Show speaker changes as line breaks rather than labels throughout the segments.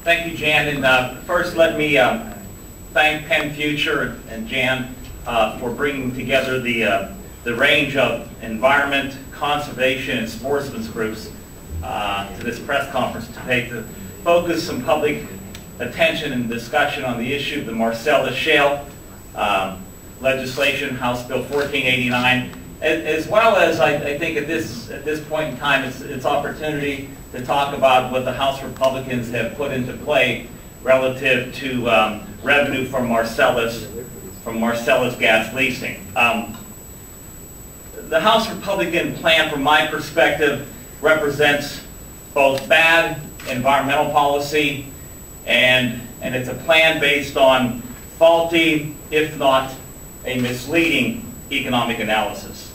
Thank you, Jan. And first, let me thank Penn Future and Jan for bringing together the range of environment, conservation, and sportsmen's groups to this press conference today to focus some public attention and discussion on the issue of the Marcellus Shale legislation, House Bill 1489, as well as I think at this point in time it's opportunity to talk about what the House Republicans have put into play relative to revenue from Marcellus gas leasing. The House Republican plan, from my perspective, represents both bad environmental policy and it's a plan based on faulty, if not a misleading, economic analysis.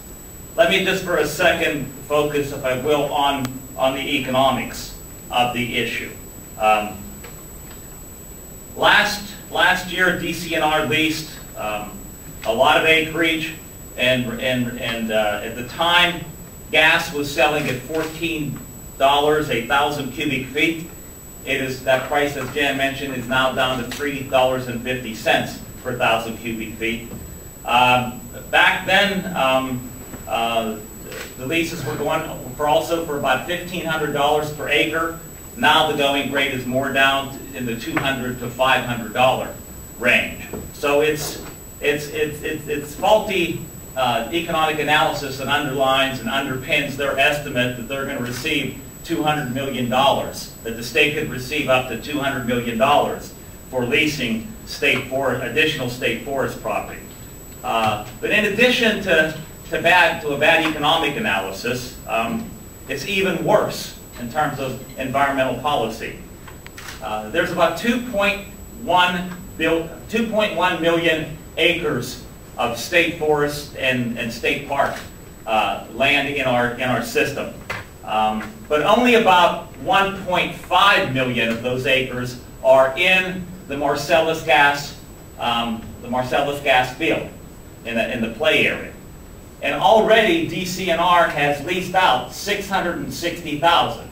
Let me just for a second focus, if I will, on the economics of the issue. Last year, DCNR leased a lot of acreage, and at the time, gas was selling at $14 a thousand cubic feet. That price, as Jan mentioned, is now down to $3.50 per thousand cubic feet. Back then, the leases were going for about $1,500 per acre. Now the going rate is more down in the $200 to $500 range. So it's faulty economic analysis that underlines and underpins their estimate that they're going to receive $200 million, that the state could receive up to $200 million for leasing additional state forest property. But in addition to a bad economic analysis, it's even worse in terms of environmental policy. There's about 2.1 million acres of state forest and state park land in our system. But only about 1.5 million of those acres are in the Marcellus gas field in the play area. And already DCNR has leased out 660,000.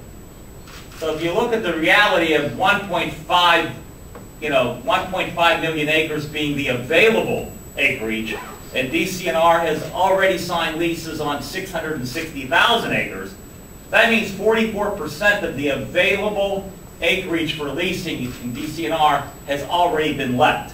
So if you look at the reality of 1.5 million acres being the available acreage, and DCNR has already signed leases on 660,000 acres, that means 44% of the available acreage for leasing in DCNR has already been let.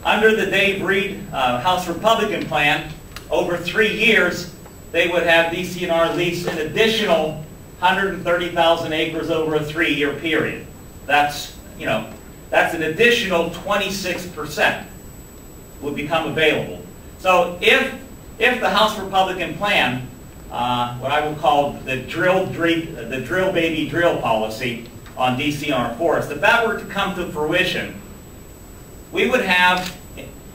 Under the Dave Reed House Republican plan, over 3 years, they would have DCNR lease an additional 130,000 acres over a 3-year period. That's an additional 26% would become available. So if the House Republican plan, what I would call the drill baby drill policy on DCNR forest, if that were to come to fruition, we would have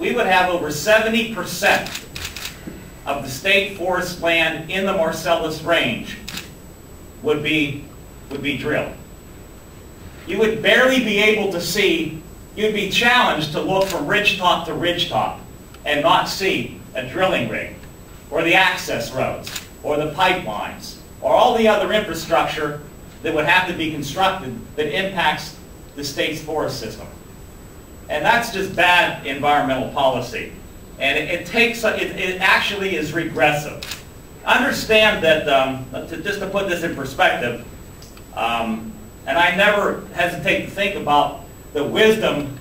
over 70% of the state forest land in the Marcellus range would be drilled. You would barely be able to see, you'd be challenged to look from ridgetop to ridgetop and not see a drilling rig, or the access roads, or the pipelines, or all the other infrastructure that would have to be constructed that impacts the state's forest system. And that's just bad environmental policy. And it actually is regressive. Understand that, just to put this in perspective, and I never hesitate to think about the wisdom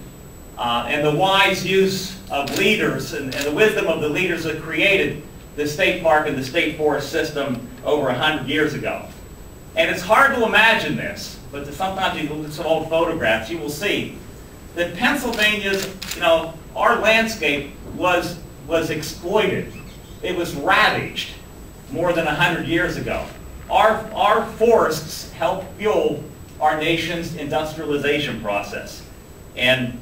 and the wise use of leaders and the wisdom of the leaders that created the state park and the state forest system over 100 years ago. And it's hard to imagine this, but sometimes you look at some old photographs, you will see that Pennsylvania's, our landscape was exploited. It was ravaged more than 100 years ago. Our forests help fuel our nation's industrialization process. And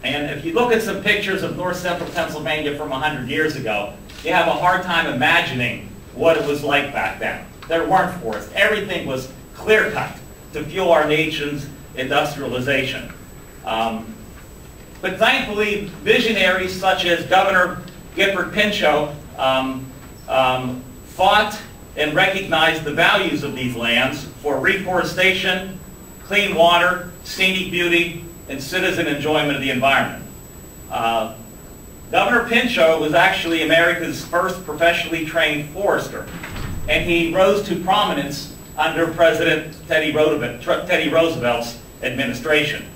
if you look at some pictures of north central Pennsylvania from 100 years ago, you have a hard time imagining what it was like back then. There weren't forests. Everything was clear-cut to fuel our nation's industrialization. But thankfully, visionaries such as Governor Gifford Pinchot fought and recognized the values of these lands for reforestation, clean water, scenic beauty, and citizen enjoyment of the environment. Governor Pinchot was actually America's first professionally trained forester, and he rose to prominence under President Teddy Roosevelt's administration.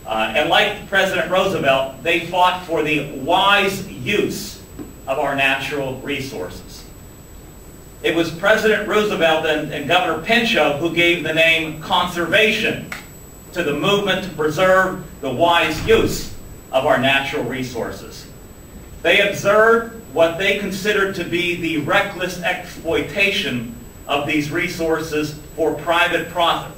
And like President Roosevelt, they fought for the wise use of our natural resources. It was President Roosevelt and Governor Pinchot who gave the name conservation to the movement to preserve the wise use of our natural resources. They observed what they considered to be the reckless exploitation of these resources for private profit.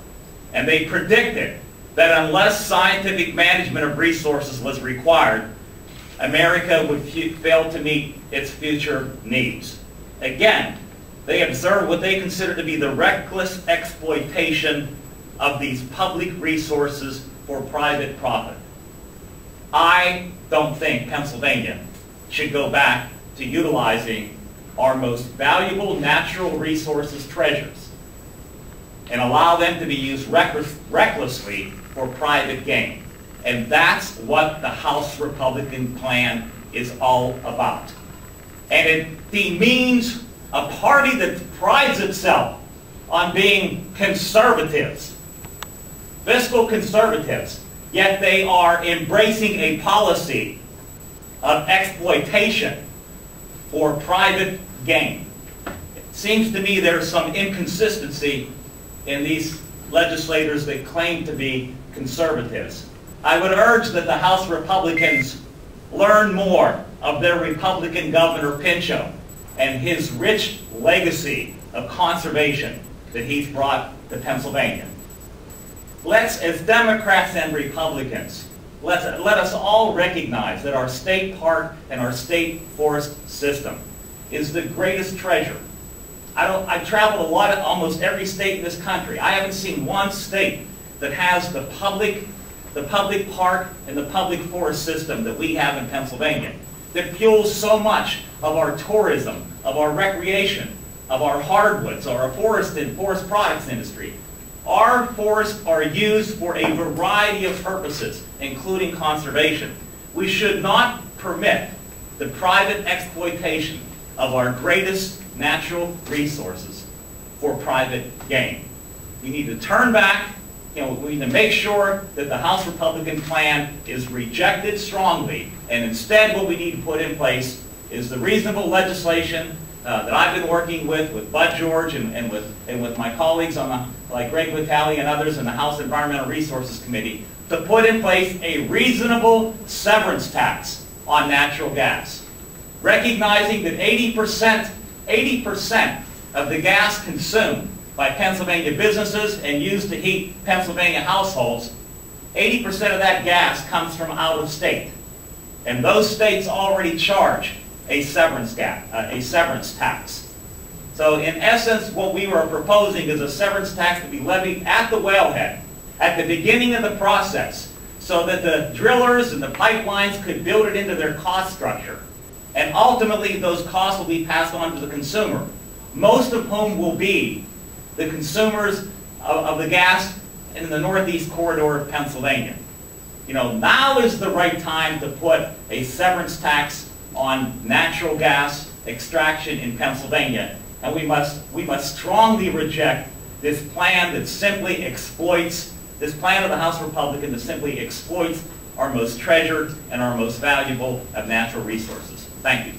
And they predicted that unless scientific management of resources was required, America would fail to meet its future needs. Again, they observed what they considered to be the reckless exploitation of these public resources for private profit. I don't think Pennsylvania should go back to utilizing our most valuable natural resources treasures and allow them to be used recklessly for private gain. And that's what the House Republican plan is all about. And it demeans a party that prides itself on being conservatives, fiscal conservatives, yet they are embracing a policy of exploitation for private gain. It seems to me there's some inconsistency in these legislators that claim to be conservatives. I would urge that the House Republicans learn more of their Republican Governor Pinchot and his rich legacy of conservation that he's brought to Pennsylvania. Let's, as Democrats and Republicans, let us all recognize that our state park and our state forest system is the greatest treasure. I've traveled a lot, almost every state in this country. I haven't seen one state that has the public park and the public forest system that we have in Pennsylvania, that fuels so much of our tourism, of our recreation, of our hardwoods, our forest and forest products industry. Our forests are used for a variety of purposes, including conservation. We should not permit the private exploitation of our greatest natural resources for private gain. We need to turn back. We need to make sure that the House Republican plan is rejected strongly, and instead what we need to put in place is the reasonable legislation that I've been working with Bud George and with my colleagues like Greg Vitale and others in the House Environmental Resources Committee, to put in place a reasonable severance tax on natural gas, recognizing that 80% of the gas consumed by Pennsylvania businesses and used to heat Pennsylvania households, 80% of that gas comes from out of state. And those states already charge a severance tax. So in essence, what we were proposing is a severance tax to be levied at the wellhead, at the beginning of the process, so that the drillers and the pipelines could build it into their cost structure. And ultimately, those costs will be passed on to the consumer, most of whom will be the consumers of the gas in the northeast corridor of Pennsylvania. Now is the right time to put a severance tax on natural gas extraction in Pennsylvania, and we must strongly reject this plan that simply exploits, this plan of the House Republican that simply exploits our most treasured and our most valuable of natural resources. Thank you.